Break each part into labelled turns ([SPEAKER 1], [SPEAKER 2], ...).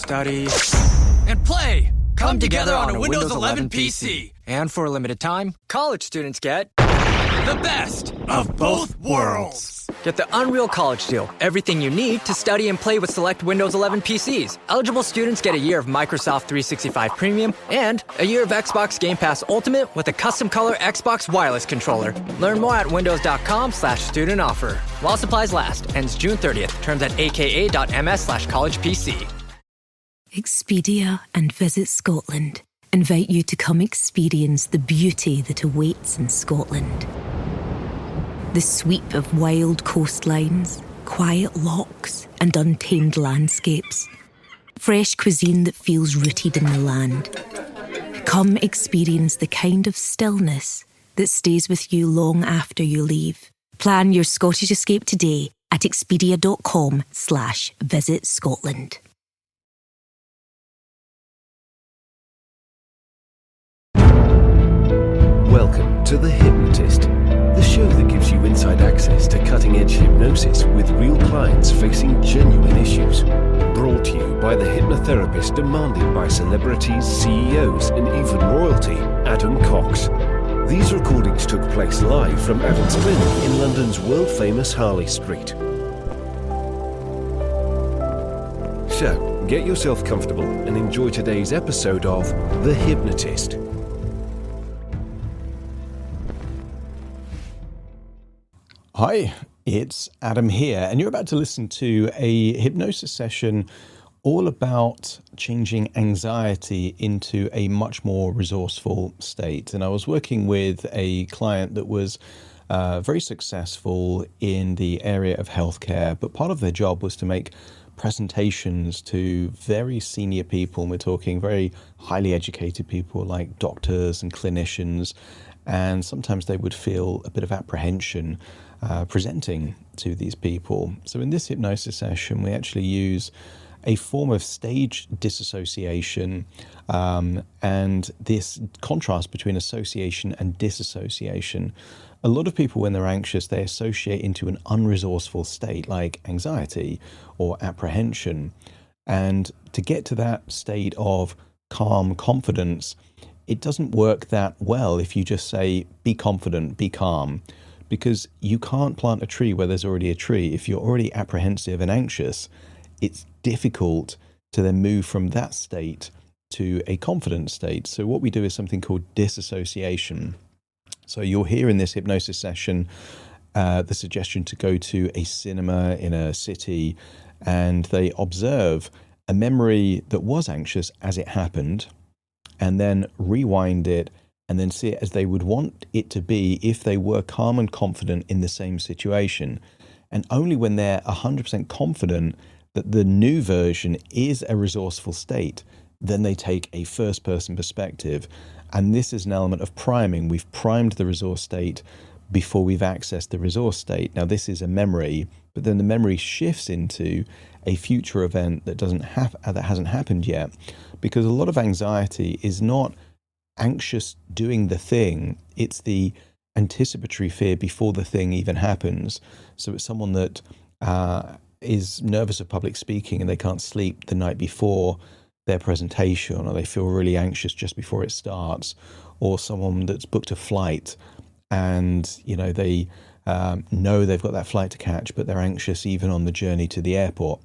[SPEAKER 1] study,
[SPEAKER 2] and play come together on a Windows 11 PC.
[SPEAKER 1] And for a limited time, college students get
[SPEAKER 2] The best of both worlds.
[SPEAKER 1] Get the Unreal College Deal. Everything you need to study and play with select Windows 11 PCs. Eligible students get a year of Microsoft 365 Premium and a year of Xbox Game Pass Ultimate with a custom color Xbox wireless controller. Learn more at windows.com/student offer. While supplies last. Ends June 30th. Terms at aka.ms/collegepc.
[SPEAKER 3] Expedia and Visit Scotland invite you to come experience the beauty that awaits in Scotland. The sweep of wild coastlines, quiet lochs, and untamed landscapes. Fresh cuisine that feels rooted in the land. Come experience the kind of stillness that stays with you long after you leave. Plan your Scottish escape today at expedia.com/Visit Scotland.
[SPEAKER 4] Welcome to The Hypnotist, the show that gives you inside access to cutting-edge hypnosis with real clients facing genuine issues. Brought to you by the hypnotherapist demanded by celebrities, CEOs, and even royalty, Adam Cox. These recordings took place live from Adam's clinic in London's world-famous Harley Street. So, get yourself comfortable and enjoy today's episode of The Hypnotist.
[SPEAKER 5] Hi, it's Adam here, and you're about to listen to a hypnosis session all about changing anxiety into a much more resourceful state. And I was working with a client that was very successful in the area of healthcare, but part of their job was to make presentations to very senior people. And we're talking very highly educated people like doctors and clinicians, and sometimes they would feel a bit of apprehension presenting to these people. So in this hypnosis session, we actually use a form of stage disassociation, and this contrast between association and disassociation. A lot of people, when they're anxious, they associate into an unresourceful state like anxiety or apprehension. And to get to that state of calm confidence, it doesn't work that well if you just say, be confident, be calm. Because you can't plant a tree where there's already a tree. If you're already apprehensive and anxious, it's difficult to then move from that state to a confident state. So what we do is something called disassociation. So you'll hear in this hypnosis session the suggestion to go to a cinema in a city, and they observe a memory that was anxious as it happened, and then rewind it and then see it as they would want it to be if they were calm and confident in the same situation. And only when they're 100% confident that the new version is a resourceful state, then they take a first-person perspective. And this is an element of priming. We've primed the resource state before we've accessed the resource state. Now, this is a memory, but then the memory shifts into a future event that hasn't happened yet, because a lot of anxiety is not anxious doing the thing, it's the anticipatory fear before the thing even happens. So it's someone that is nervous of public speaking and they can't sleep the night before their presentation, or they feel really anxious just before it starts, or someone that's booked a flight and they know they've got that flight to catch, but they're anxious even on the journey to the airport.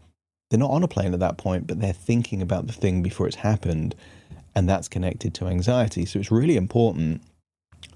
[SPEAKER 5] They're not on a plane at that point, but they're thinking about the thing before it's happened, and that's connected to anxiety. So it's really important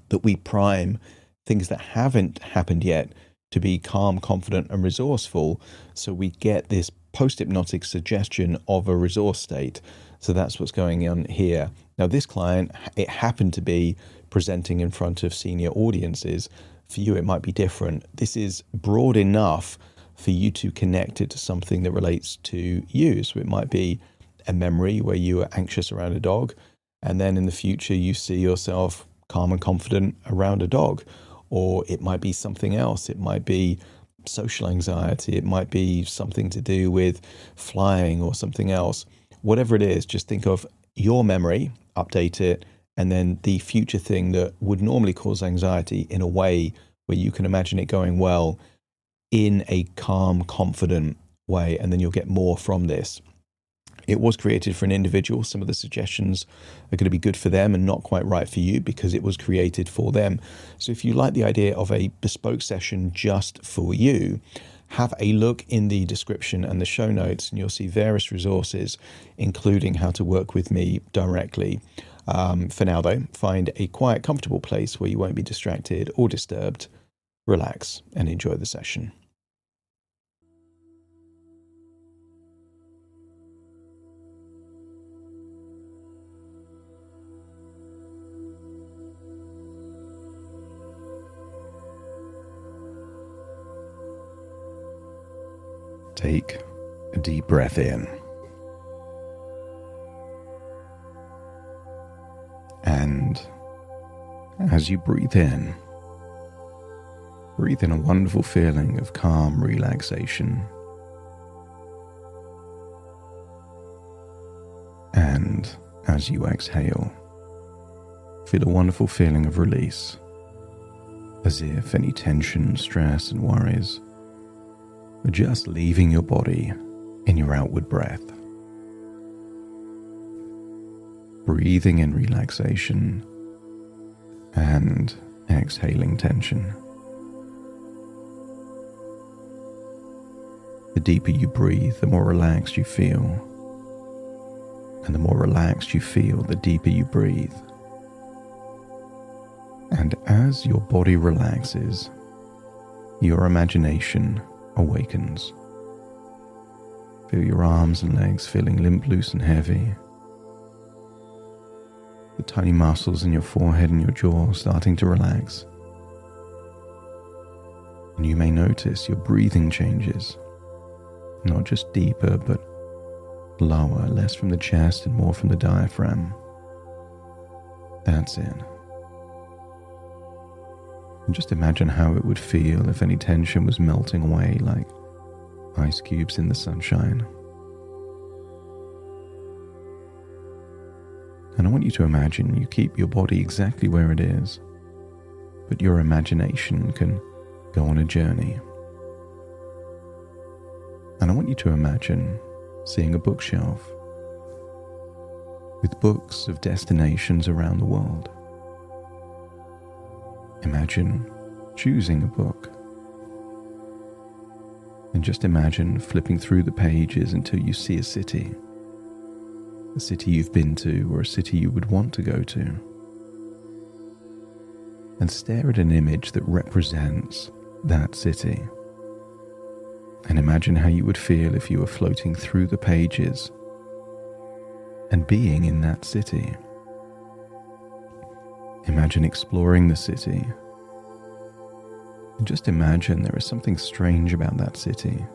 [SPEAKER 5] that we prime things that haven't happened yet to be calm, confident, and resourceful, so we get this post-hypnotic suggestion of a resource state. So that's what's going on here. Now, this client, it happened to be presenting in front of senior audiences. For you, it might be different. This is broad enough for you to connect it to something that relates to you. So it might be a memory where you were anxious around a dog, and then in the future you see yourself calm and confident around a dog. Or it might be something else. It might be social anxiety. It might be something to do with flying or something else. Whatever it is, just think of your memory, update it, and then the future thing that would normally cause anxiety in a way where you can imagine it going well in a calm, confident way, and then you'll get more from this. It was created for an individual. Some of the suggestions are going to be good for them and not quite right for you because it was created for them. So if you like the idea of a bespoke session just for you, have a look in the description and the show notes, and you'll see various resources, including how to work with me directly. For now, though, find a quiet, comfortable place where you won't be distracted or disturbed. Relax and enjoy the session. Take a deep breath in. And as you breathe in a wonderful feeling of calm relaxation. And as you exhale, feel a wonderful feeling of release, as if any tension, stress, and worries are just leaving your body in your outward breath. Breathing in relaxation and exhaling tension. The deeper you breathe, the more relaxed you feel. And the more relaxed you feel, the deeper you breathe. And as your body relaxes, your imagination awakens. Feel your arms and legs feeling limp, loose, and heavy. The tiny muscles in your forehead and your jaw starting to relax. And you may notice your breathing changes. Not just deeper, but lower, less from the chest and more from the diaphragm. That's it. And just imagine how it would feel if any tension was melting away like ice cubes in the sunshine. And I want you to imagine you keep your body exactly where it is, but your imagination can go on a journey. And I want you to imagine seeing a bookshelf with books of destinations around the world. Imagine choosing a book. And just imagine flipping through the pages until you see a city you've been to or a city you would want to go to. And stare at an image that represents that city. And imagine how you would feel if you were floating through the pages and being in that city. Imagine exploring the city. And just imagine there is something strange about that city.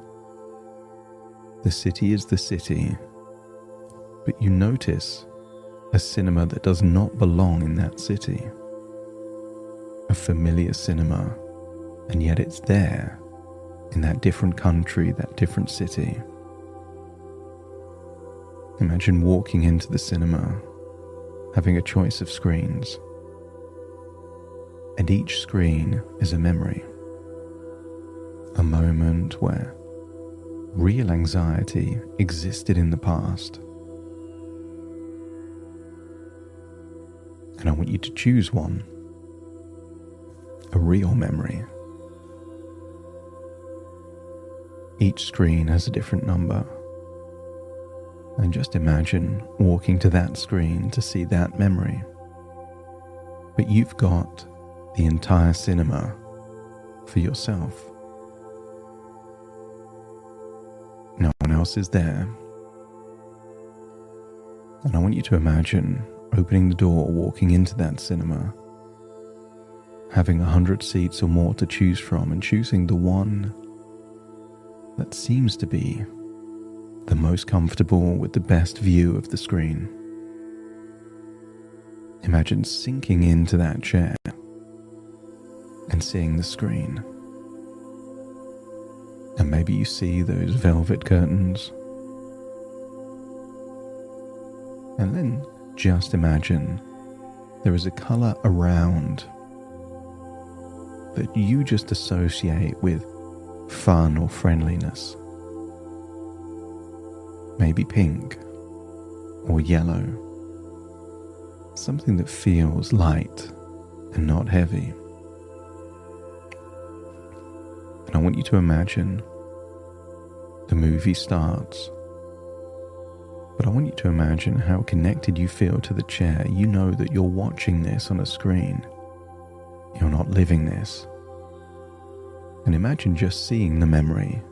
[SPEAKER 5] The city is the city, but you notice a cinema that does not belong in that city. A familiar cinema, and yet it's there, in that different country, that different city. Imagine walking into the cinema, having a choice of screens, and each screen is a memory. A moment where real anxiety existed in the past. And I want you to choose one, a real memory. Each screen has a different number. And just imagine walking to that screen to see that memory. But you've got the entire cinema for yourself. No one else is there. And I want you to imagine opening the door, walking into that cinema, having 100 seats or more to choose from, and choosing the one that seems to be the most comfortable with the best view of the screen. Imagine sinking into that chair and seeing the screen. And maybe you see those velvet curtains. And then just imagine there is a color around that you just associate with fun or friendliness. Maybe pink or yellow. Something that feels light and not heavy. And I want you to imagine the movie starts, but I want you to imagine how connected you feel to the chair. You know that you're watching this on a screen. You're not living this. And imagine just seeing the memory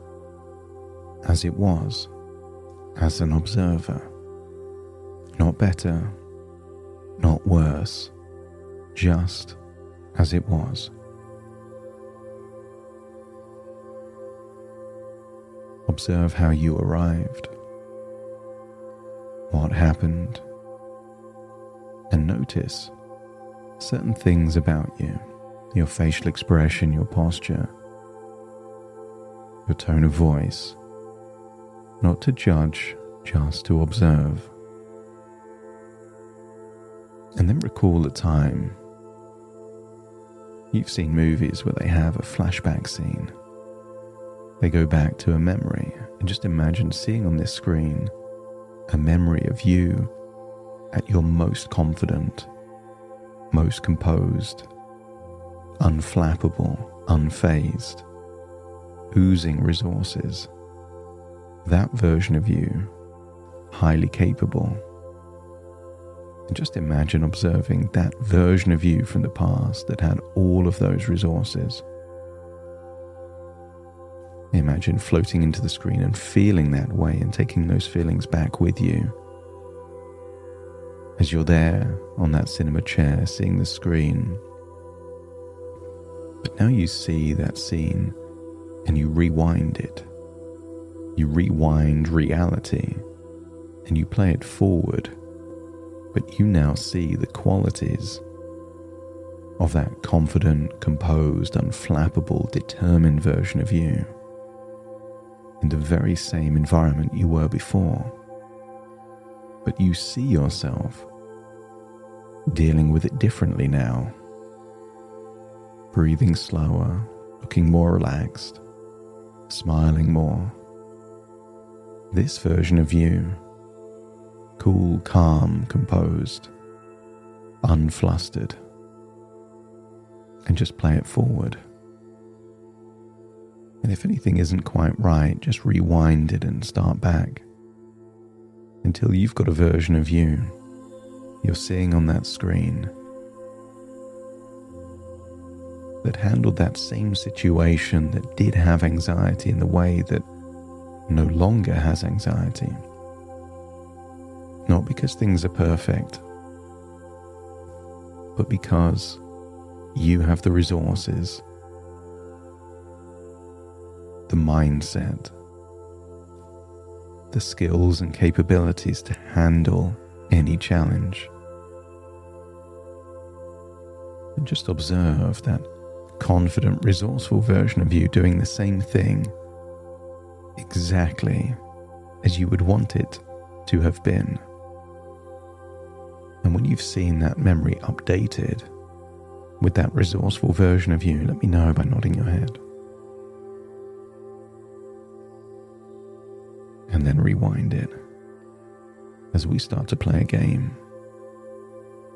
[SPEAKER 5] as it was, as an observer. Not better, not worse, just as it was. Observe how you arrived, what happened, and notice certain things about you, your facial expression, your posture, your tone of voice, not to judge, just to observe. And then recall the time. You've seen movies where they have a flashback scene. They go back to a memory, and just imagine seeing on this screen a memory of you at your most confident, most composed, unflappable, unfazed, oozing resources. That version of you, highly capable. And just imagine observing that version of you from the past that had all of those resources. Imagine floating into the screen and feeling that way and taking those feelings back with you. As you're there on that cinema chair seeing the screen. But now you see that scene and you rewind it. You rewind reality and you play it forward. But you now see the qualities of that confident, composed, unflappable, determined version of you in the very same environment you were before. But you see yourself dealing with it differently now. Breathing slower, looking more relaxed, smiling more. This version of you, cool, calm, composed, unflustered, and just play it forward. And if anything isn't quite right, just rewind it and start back until you've got a version of you you're seeing on that screen that handled that same situation, that did have anxiety in the way that no longer has anxiety. Not because things are perfect, but because you have the resources, the mindset, the skills and capabilities to handle any challenge. And just observe that confident, resourceful version of you doing the same thing exactly as you would want it to have been. And when you've seen that memory updated with that resourceful version of you, let me know by nodding your head. And then rewind it. As we start to play a game,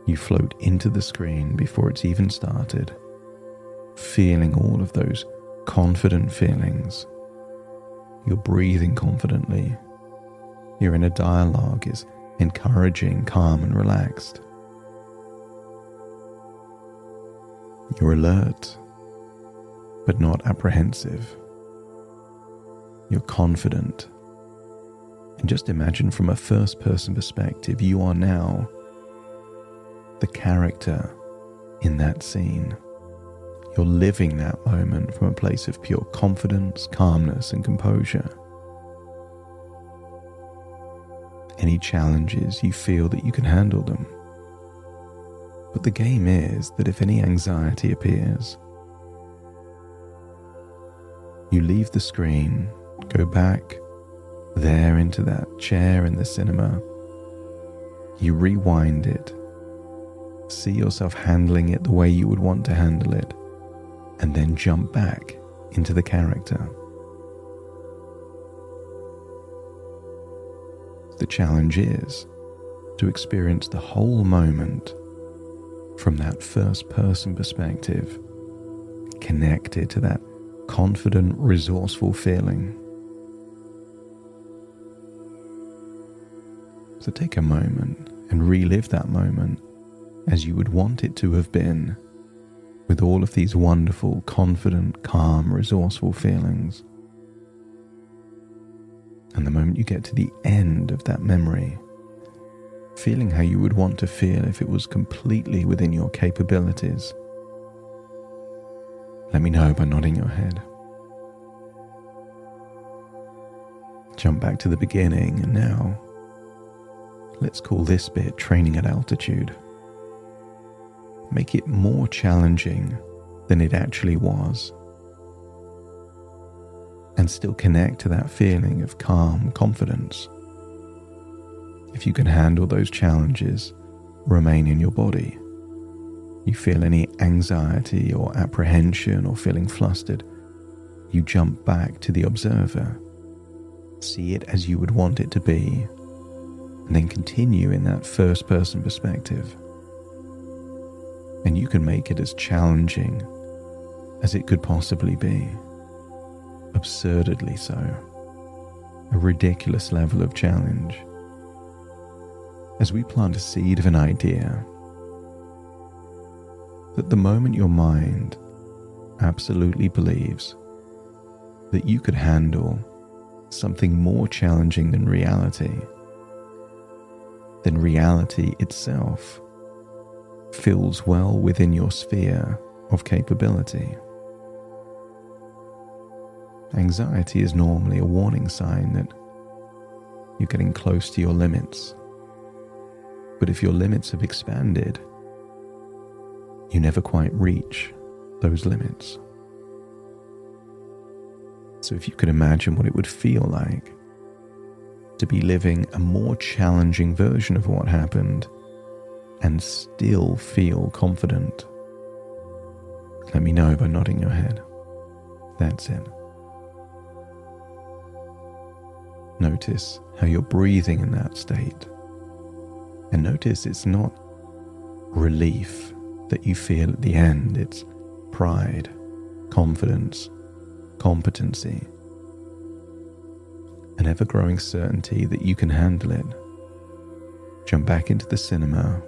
[SPEAKER 5] you float into the screen before it's even started, feeling all of those confident feelings. You're breathing confidently. Your inner dialogue is encouraging, calm and relaxed. You're alert, but not apprehensive. You're confident. And just imagine from a first-person perspective, you are now the character in that scene. You're living that moment from a place of pure confidence, calmness, and composure. Any challenges, you feel that you can handle them. But the game is that if any anxiety appears, you leave the screen, go back there into that chair in the cinema. You rewind it, see yourself handling it the way you would want to handle it, and then jump back into the character. The challenge is to experience the whole moment from that first person perspective, connected to that confident, resourceful feeling. So take a moment and relive that moment as you would want it to have been, with all of these wonderful, confident, calm, resourceful feelings. And the moment you get to the end of that memory, feeling how you would want to feel if it was completely within your capabilities. Let me know by nodding your head. Jump back to the beginning, and now let's call this bit training at altitude. Make it more challenging than it actually was, and still connect to that feeling of calm confidence. If you can handle those challenges, remain in your body. You feel any anxiety or apprehension or feeling flustered, you jump back to the observer. See it as you would want it to be, and then continue in that first person perspective. And you can make it as challenging as it could possibly be. Absurdly so. A ridiculous level of challenge. As we plant a seed of an idea that the moment your mind absolutely believes that you could handle something more challenging than reality itself fills well within your sphere of capability. Anxiety is normally a warning sign that you're getting close to your limits. But if your limits have expanded, you never quite reach those limits. So if you could imagine what it would feel like to be living a more challenging version of what happened and still feel confident, let me know by nodding your head. That's it. Notice how you're breathing in that state. And notice it's not relief that you feel at the end. It's pride, confidence, competency, an ever-growing certainty that you can handle it. Jump back into the cinema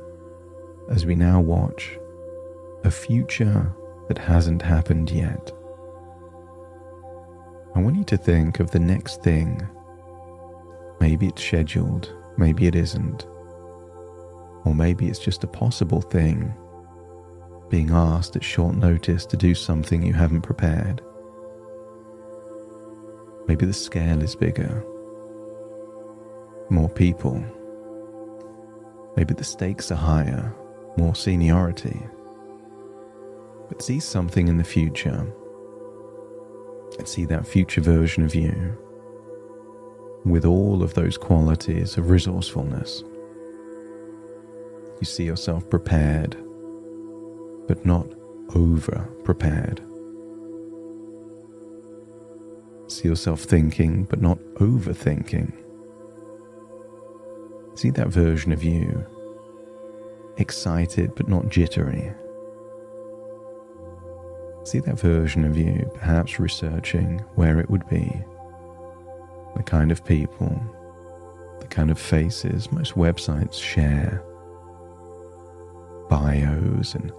[SPEAKER 5] as we now watch a future that hasn't happened yet. I want you to think of the next thing. Maybe it's scheduled, maybe it isn't. Or maybe it's just a possible thing, being asked at short notice to do something you haven't prepared. Maybe the scale is bigger, more people. Maybe the stakes are higher, more seniority. But see something in the future, and see that future version of you with all of those qualities of resourcefulness. You see yourself prepared, but not over-prepared. See yourself thinking, but not overthinking. See that version of you, excited, but not jittery. See that version of you, perhaps researching where it would be, the kind of people, the kind of faces most websites share, bios and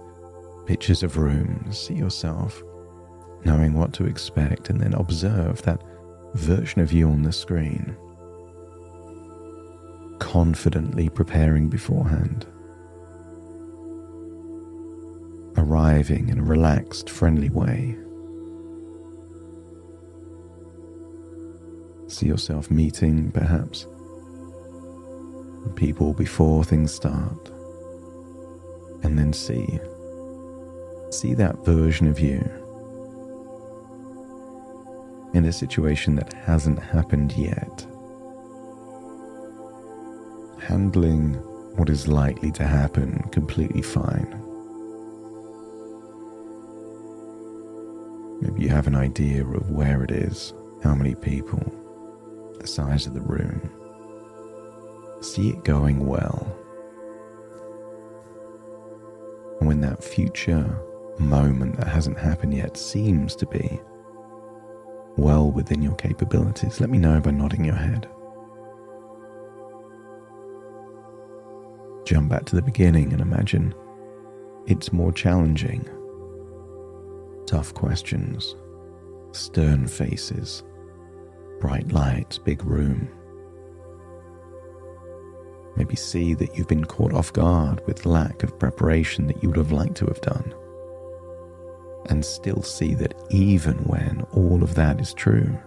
[SPEAKER 5] pictures of rooms. See yourself knowing what to expect, and then observe that version of you on the screen, confidently preparing beforehand, arriving in a relaxed, friendly way. See yourself meeting, perhaps, people before things start, and then see that version of you in a situation that hasn't happened yet, handling what is likely to happen completely fine. Maybe you have an idea of where it is, how many people, the size of the room. see it going well. And when that future moment that hasn't happened yet seems to be well within your capabilities, let me know by nodding your head. Jump back to the beginning and imagine it's more challenging. Tough questions, stern faces, bright lights, big room. Maybe see that you've been caught off guard with lack of preparation that you would have liked to have done. And still see that even when all of that is true,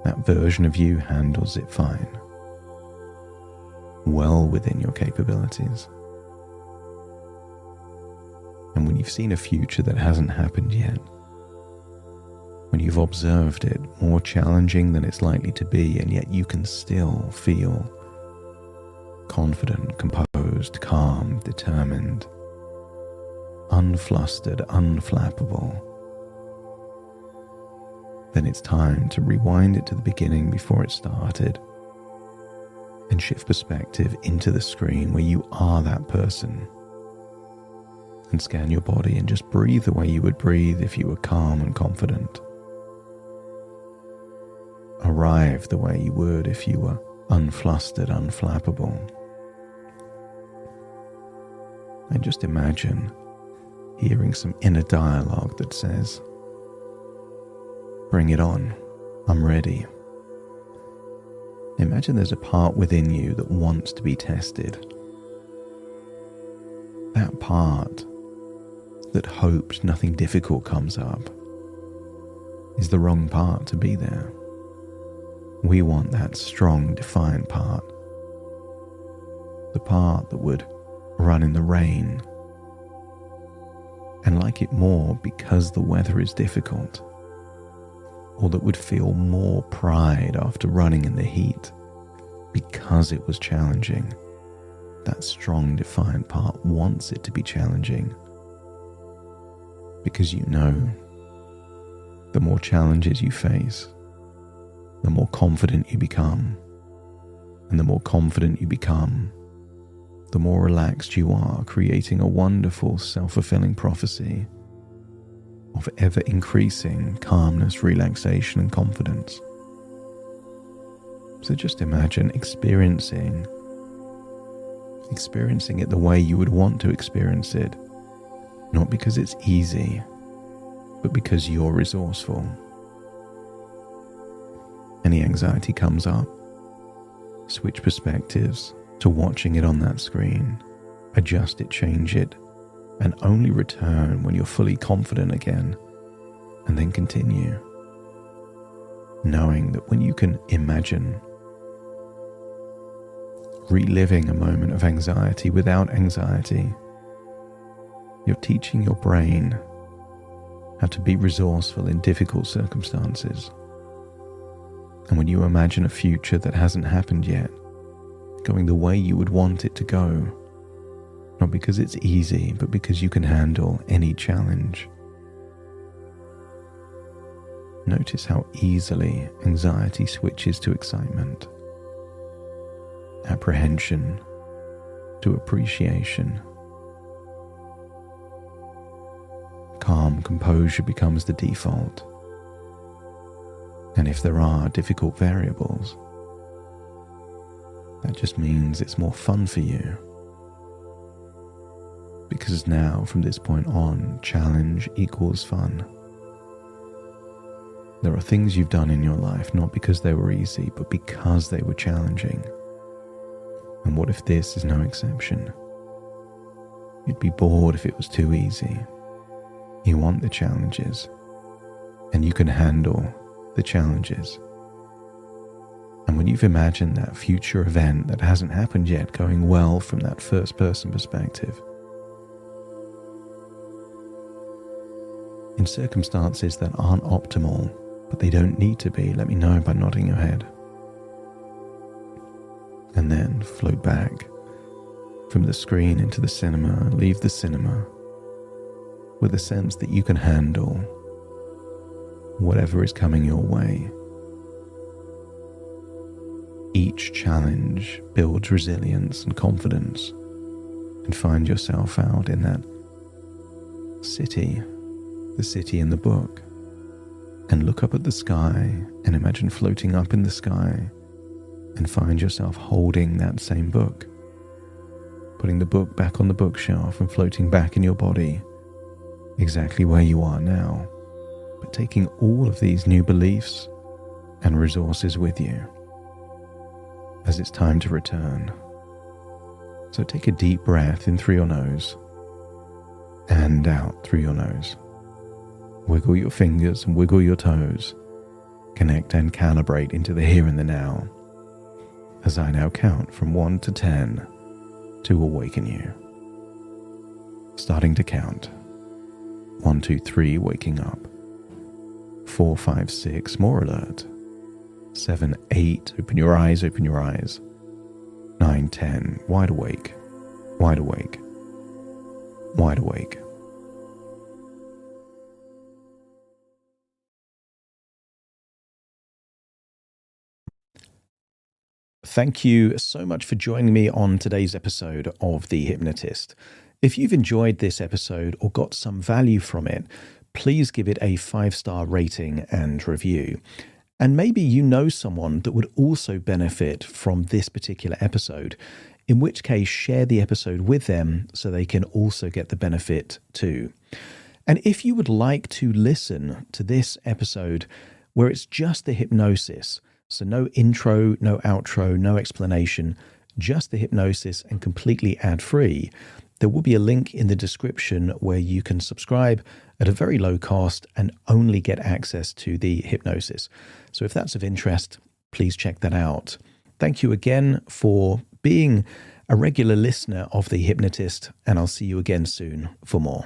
[SPEAKER 5] that version of you handles it fine, well within your capabilities. And when you've seen a future that hasn't happened yet, when you've observed it more challenging than it's likely to be, and yet you can still feel confident, composed, calm, determined, unflustered, unflappable, then it's time to rewind it to the beginning before it started and shift perspective into the screen where you are that person, and scan your body and just breathe the way you would breathe if you were calm and confident. Arrive the way you would if you were unflustered, unflappable. And just imagine hearing some inner dialogue that says, "Bring it on, I'm ready." Imagine there's a part within you that wants to be tested. That part that hopes nothing difficult comes up is the wrong part to be there. We want that strong, defiant part. The part that would run in the rain and like it more because the weather is difficult, or that would feel more pride after running in the heat because it was challenging. That strong, defiant part wants it to be challenging because you know the more challenges you face, the more confident you become, and the more confident you become, the more relaxed you are, creating a wonderful self-fulfilling prophecy of ever-increasing calmness, relaxation, and confidence. So just imagine experiencing it the way you would want to experience it, not because it's easy, but because you're resourceful. Any anxiety comes up, switch perspectives to watching it on that screen, adjust it, change it, and only return when you're fully confident again, and then continue, knowing that when you can imagine reliving a moment of anxiety without anxiety, you're teaching your brain how to be resourceful in difficult circumstances. And when you imagine a future that hasn't happened yet, going the way you would want it to go, not because it's easy, but because you can handle any challenge. Notice how easily anxiety switches to excitement, apprehension to appreciation. Calm composure becomes the default. And if there are difficult variables, that just means it's more fun for you. Because now, from this point on, challenge equals fun. There are things you've done in your life not because they were easy, but because they were challenging. And what if this is no exception? You'd be bored if it was too easy. You want the challenges, and you can handle the challenges. And when you've imagined that future event that hasn't happened yet going well from that first person perspective, in circumstances that aren't optimal, but they don't need to be, let me know by nodding your head. And then float back from the screen into the cinema and leave the cinema with a sense that you can handle whatever is coming your way, each challenge builds resilience and confidence, and find yourself out in that city, the city in the book, and look up at the sky and imagine floating up in the sky, and find yourself holding that same book, putting the book back on the bookshelf and floating back in your body, exactly where you are now, but taking all of these new beliefs and resources with you as it's time to return. So take a deep breath in through your nose and out through your nose. Wiggle your fingers and wiggle your toes. Connect and calibrate into the here and the now, as I now count from 1 to 10 to awaken you. Starting to count. 1, 2, 3, waking up. 4, 5, 6, more alert. 7, 8, open your eyes, open your eyes. 9, 10, wide awake, wide awake, wide awake. Thank you so much for joining me on today's episode of The Hypnotist. If you've enjoyed this episode or got some value from it, please give it a 5-star rating and review. And maybe you know someone that would also benefit from this particular episode, in which case share the episode with them so they can also get the benefit too. And if you would like to listen to this episode where it's just the hypnosis, so no intro, no outro, no explanation, just the hypnosis and completely ad-free, there will be a link in the description where you can subscribe at a very low cost and only get access to the hypnosis. So if that's of interest, please check that out. Thank you again for being a regular listener of The Hypnotist, and I'll see you again soon for more.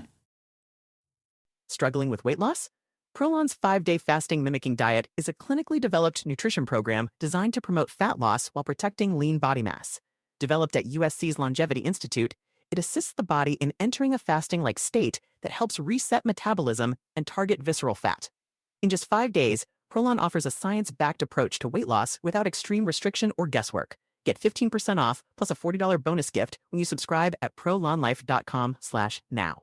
[SPEAKER 6] Struggling with weight loss? Prolon's 5-day fasting mimicking diet is a clinically developed nutrition program designed to promote fat loss while protecting lean body mass. Developed at USC's Longevity Institute, it assists the body in entering a fasting-like state that helps reset metabolism and target visceral fat. In just 5 days, Prolon offers a science-backed approach to weight loss without extreme restriction or guesswork. Get 15% off plus a $40 bonus gift when you subscribe at prolonlife.com/now.